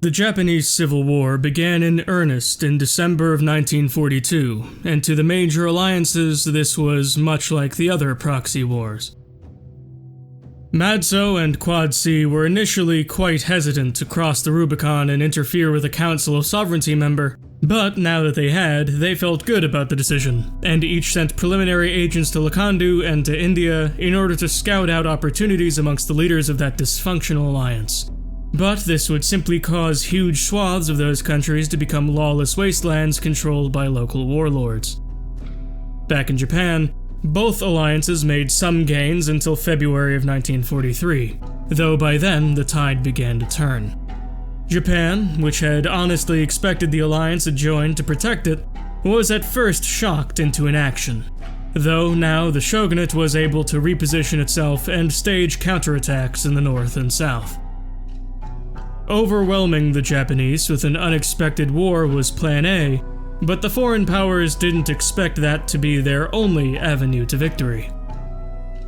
The Japanese Civil War began in earnest in December of 1942, and to the major alliances this was much like the other proxy wars. Matzo and Quad C were initially quite hesitant to cross the Rubicon and interfere with a Council of Sovereignty member, but now that they felt good about the decision, and each sent preliminary agents to Lakandu and to India in order to scout out opportunities amongst the leaders of that dysfunctional alliance. But this would simply cause huge swaths of those countries to become lawless wastelands controlled by local warlords. Back in Japan, both alliances made some gains until February of 1943, though by then the tide began to turn. Japan, which had honestly expected the alliance had joined to protect it, was at first shocked into inaction, though now the shogunate was able to reposition itself and stage counterattacks in the north and south. Overwhelming the Japanese with an unexpected war was Plan A, but the foreign powers didn't expect that to be their only avenue to victory.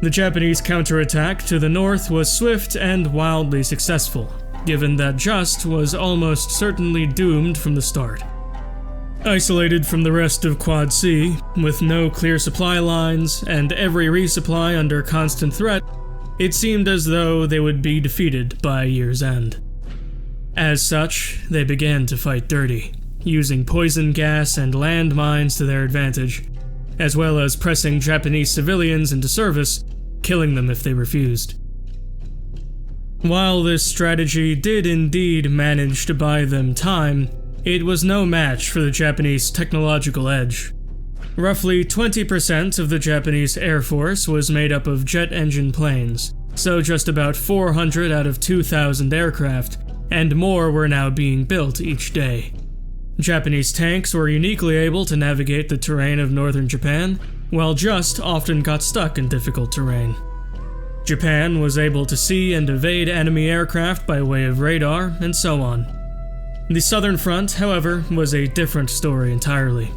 The Japanese counterattack to the north was swift and wildly successful, given that Just was almost certainly doomed from the start. Isolated from the rest of Quad C, with no clear supply lines and every resupply under constant threat, it seemed as though they would be defeated by year's end. As such, they began to fight dirty, using poison gas and landmines to their advantage, as well as pressing Japanese civilians into service, killing them if they refused. While this strategy did indeed manage to buy them time, it was no match for the Japanese technological edge. Roughly 20% of the Japanese Air Force was made up of jet engine planes, so just about 400 out of 2,000 aircraft, and more were now being built each day. Japanese tanks were uniquely able to navigate the terrain of northern Japan, while Just often got stuck in difficult terrain. Japan was able to see and evade enemy aircraft by way of radar, and so on. The Southern Front, however, was a different story entirely.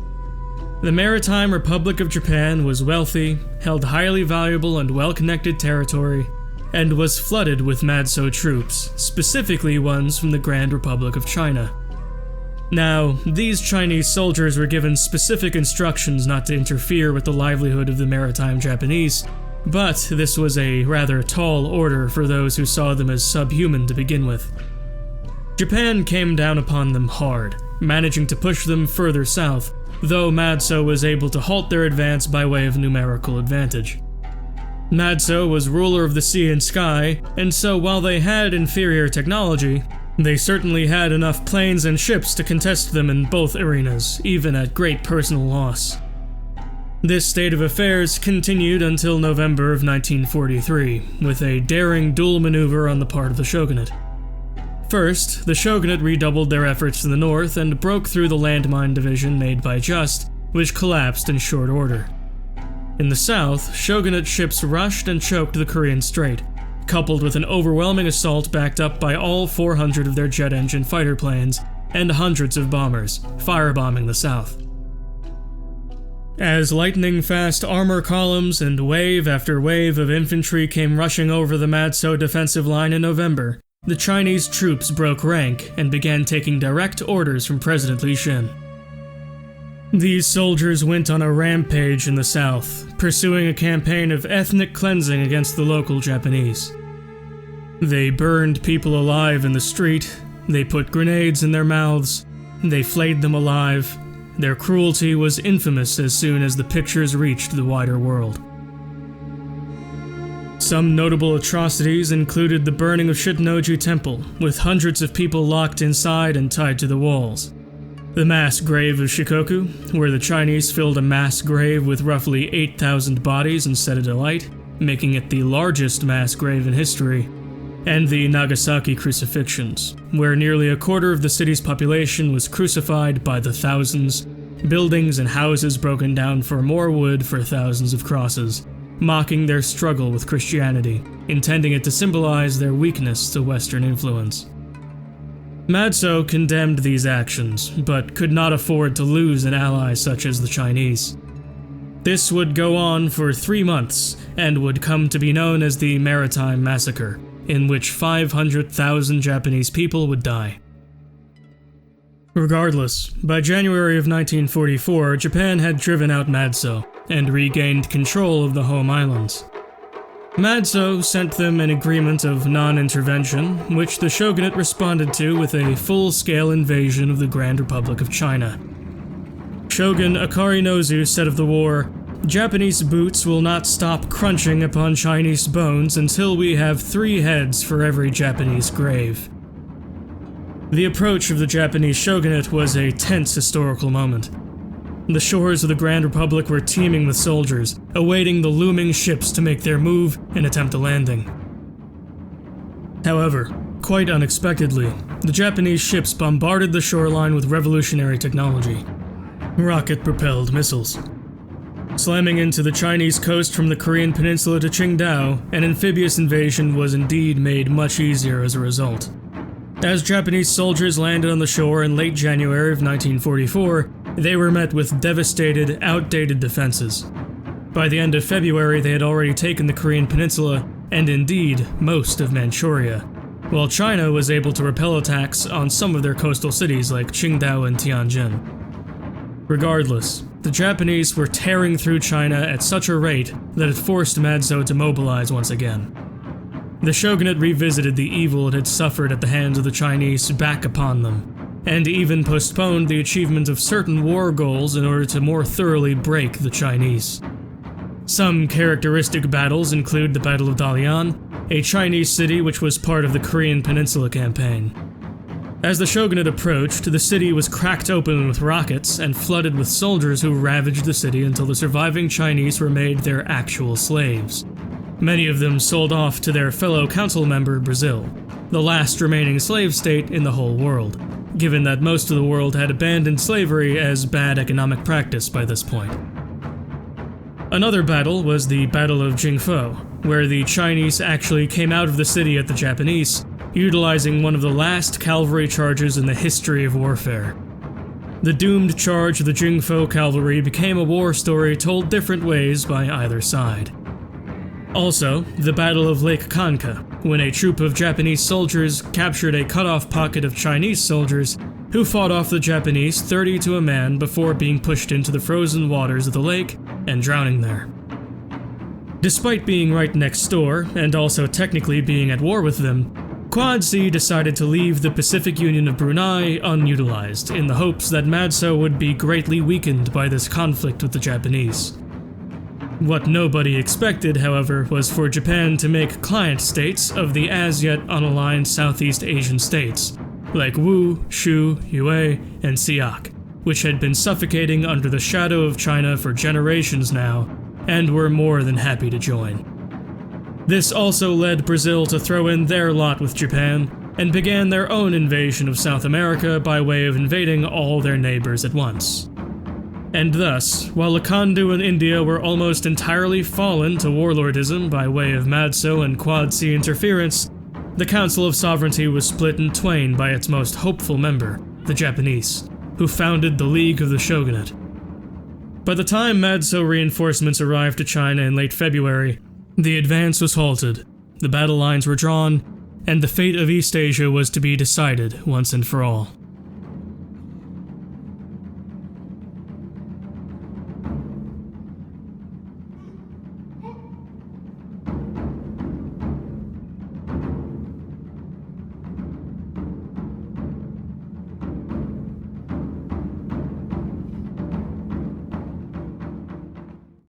The Maritime Republic of Japan was wealthy, held highly valuable and well-connected territory, and was flooded with Matzo troops, specifically ones from the Grand Republic of China. Now, these Chinese soldiers were given specific instructions not to interfere with the livelihood of the maritime Japanese, but this was a rather tall order for those who saw them as subhuman to begin with. Japan came down upon them hard, managing to push them further south, though Matzo was able to halt their advance by way of numerical advantage. Matzo was ruler of the sea and sky, and so while they had inferior technology, they certainly had enough planes and ships to contest them in both arenas, even at great personal loss. This state of affairs continued until November of 1943, with a daring dual maneuver on the part of the shogunate. First, the shogunate redoubled their efforts in the north and broke through the landmine division made by Just, which collapsed in short order. In the south, shogunate ships rushed and choked the Korean Strait, coupled with an overwhelming assault backed up by all 400 of their jet engine fighter planes and hundreds of bombers, firebombing the south. As lightning-fast armor columns and wave after wave of infantry came rushing over the Matzo defensive line in November, the Chinese troops broke rank and began taking direct orders from President Li Xin. These soldiers went on a rampage in the south, pursuing a campaign of ethnic cleansing against the local Japanese. They burned people alive in the street, they put grenades in their mouths, they flayed them alive. Their cruelty was infamous as soon as the pictures reached the wider world. Some notable atrocities included the burning of Shitnoju Temple, with hundreds of people locked inside and tied to the walls. The mass grave of Shikoku, where the Chinese filled a mass grave with roughly 8,000 bodies and set it alight, making it the largest mass grave in history. And the Nagasaki crucifixions, where nearly a quarter of the city's population was crucified by the thousands, buildings and houses broken down for more wood for thousands of crosses, mocking their struggle with Christianity, intending it to symbolize their weakness to Western influence. Matzo condemned these actions, but could not afford to lose an ally such as the Chinese. This would go on for 3 months, and would come to be known as the Maritime Massacre, in which 500,000 Japanese people would die. Regardless, by January of 1944, Japan had driven out Matsuo and regained control of the home islands. Matsuo sent them an agreement of non-intervention, which the shogunate responded to with a full-scale invasion of the Grand Republic of China. Shogun Akarinozu said of the war, "Japanese boots will not stop crunching upon Chinese bones until we have 3 heads for every Japanese grave." The approach of the Japanese shogunate was a tense historical moment. The shores of the Grand Republic were teeming with soldiers, awaiting the looming ships to make their move and attempt a landing. However, quite unexpectedly, the Japanese ships bombarded the shoreline with revolutionary technology: rocket-propelled missiles. Slamming into the Chinese coast from the Korean peninsula to Qingdao, an amphibious invasion was indeed made much easier as a result. As Japanese soldiers landed on the shore in late January of 1944, they were met with devastated, outdated defenses. By the end of February, they had already taken the Korean peninsula, and indeed, most of Manchuria, while China was able to repel attacks on some of their coastal cities like Qingdao and Tianjin. Regardless, the Japanese were tearing through China at such a rate that it forced Matsuo to mobilize once again. The shogunate revisited the evil it had suffered at the hands of the Chinese back upon them, and even postponed the achievement of certain war goals in order to more thoroughly break the Chinese. Some characteristic battles include the Battle of Dalian, a Chinese city which was part of the Korean Peninsula campaign. As the shogunate approached, the city was cracked open with rockets and flooded with soldiers who ravaged the city until the surviving Chinese were made their actual slaves. Many of them sold off to their fellow council member Brazil, the last remaining slave state in the whole world, given that most of the world had abandoned slavery as bad economic practice by this point. Another battle was the Battle of Jingfo, where the Chinese actually came out of the city at the Japanese, utilizing one of the last cavalry charges in the history of warfare. The doomed charge of the Jingfo cavalry became a war story told different ways by either side. Also, the Battle of Lake Kanka, when a troop of Japanese soldiers captured a cut-off pocket of Chinese soldiers who fought off the Japanese 30 to a man before being pushed into the frozen waters of the lake and drowning there. Despite being right next door, and also technically being at war with them, Quad C decided to leave the Pacific Union of Brunei unutilized in the hopes that Matsuo would be greatly weakened by this conflict with the Japanese. What nobody expected, however, was for Japan to make client states of the as-yet unaligned Southeast Asian states, like Wu, Shu, Yue, and Siak, which had been suffocating under the shadow of China for generations now, and were more than happy to join. This also led Brazil to throw in their lot with Japan, and began their own invasion of South America by way of invading all their neighbors at once. And thus, while Lakandu and India were almost entirely fallen to warlordism by way of Matsuo and Quad C interference, the Council of Sovereignty was split in twain by its most hopeful member, the Japanese, who founded the League of the Shogunate. By the time Matsuo reinforcements arrived to China in late February, the advance was halted, the battle lines were drawn, and the fate of East Asia was to be decided once and for all.